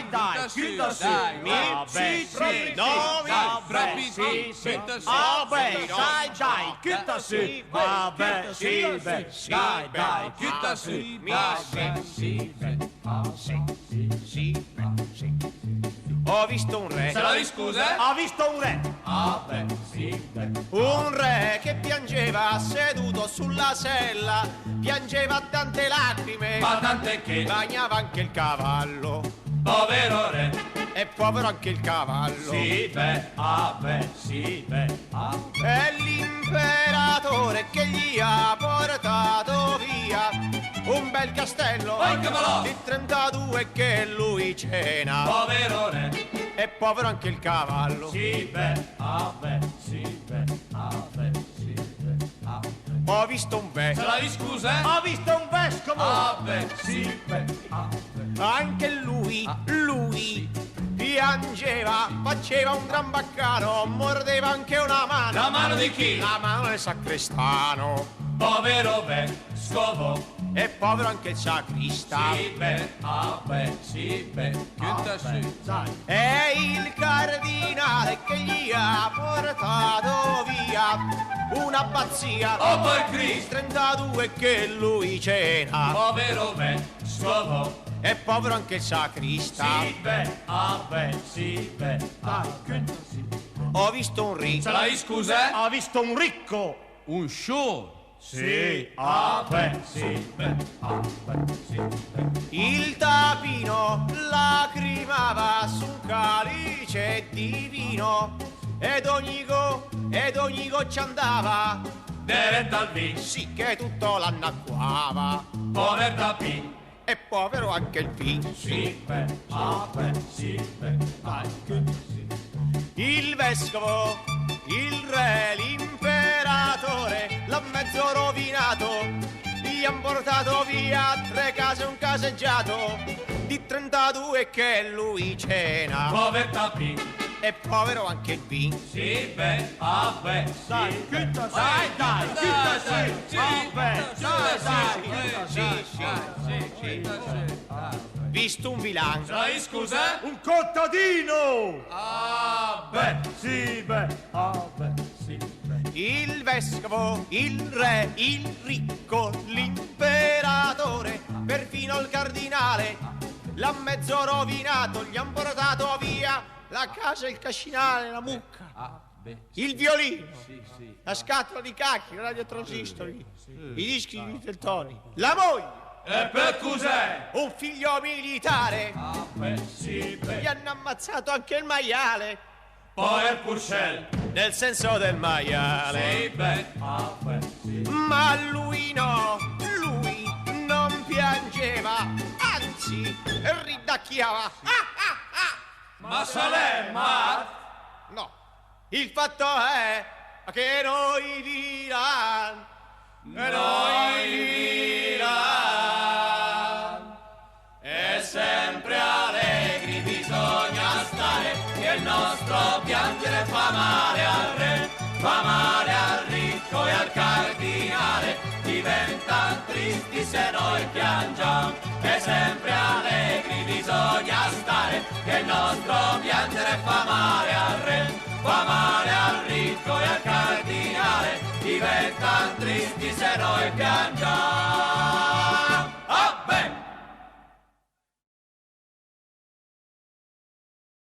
dai, chiuda sì. Sì, sì, Vabbè, sì, sì. Vabbè, dai, dai, chiuda sì. Vabbè, sì, dai, chiuda sì. Ho visto un re. Se la scusa? Ho visto un re. Un re che piangeva seduto sulla sella, piangeva tante lacrime, Ma tant'è che bagnava anche il cavallo, povero re. e povero anche il cavallo. Sì, beh, È l'imperatore che gli ha portato via un bel castello Anche malò. di 32 che lui cena, povero re. e povero anche il cavallo. Sì, beh, Ho visto un se vescovo, la scusa? ho visto un vescovo, Sì, beh, anche lui piangeva, faceva un gran baccano, mordeva anche una mano, la mano di chi? la mano del sacrestano, Povero vescovo. e povero anche il sacrista. Sì, beh, chiuda sì. È il cardinale che gli ha portato via un'abbazia Oh, per Cristo. 32 che lui cena, Povero vescovo. e povero anche il sacrista. Sì, beh, Ho visto un ricco, se la scusa? ho visto un ricco, Un show. il tapino lacrimava su un calice di vino, ed ogni goccia andava, Diretta al vin. sì che tutto l'annacquava, Pover da pin. e povero anche il vino. Il vescovo, il re, l'imperatore l'ha mezzo rovinato, gli han portato via 3 case e un caseggiato di 32 che lui cena, Pover da pin. e povero anche il vino. Sì, beh, Dai, chiuda Visto un vilano, se la scusa? Un contadino. il vescovo, il re, il ricco, l'imperatore, perfino il cardinale l'ha mezzo rovinato, gli han portato via la casa, il cascinale, la mucca, il violino, la scatola di cacchi, il radiotransistori, i dischi di Teltoni, la moglie, E per cos'è? un figlio militare, gli hanno ammazzato anche il maiale, Pover Purcell. nel senso del maiale. Sì, beh, Ma lui no, lui non piangeva, anzi ridacchiava. ma Salemma. No, il fatto è che noi Milan è sempre allegri, bisogna stare, che il nostro piangere fa male al re, fa male al ricco e al cardinale, diventano tristi se noi piangiamo, è sempre allegri, bisogna stare, che il nostro piangere fa male al re, fa male al ricco e al cardinale, diventano tristi se noi piangiamo.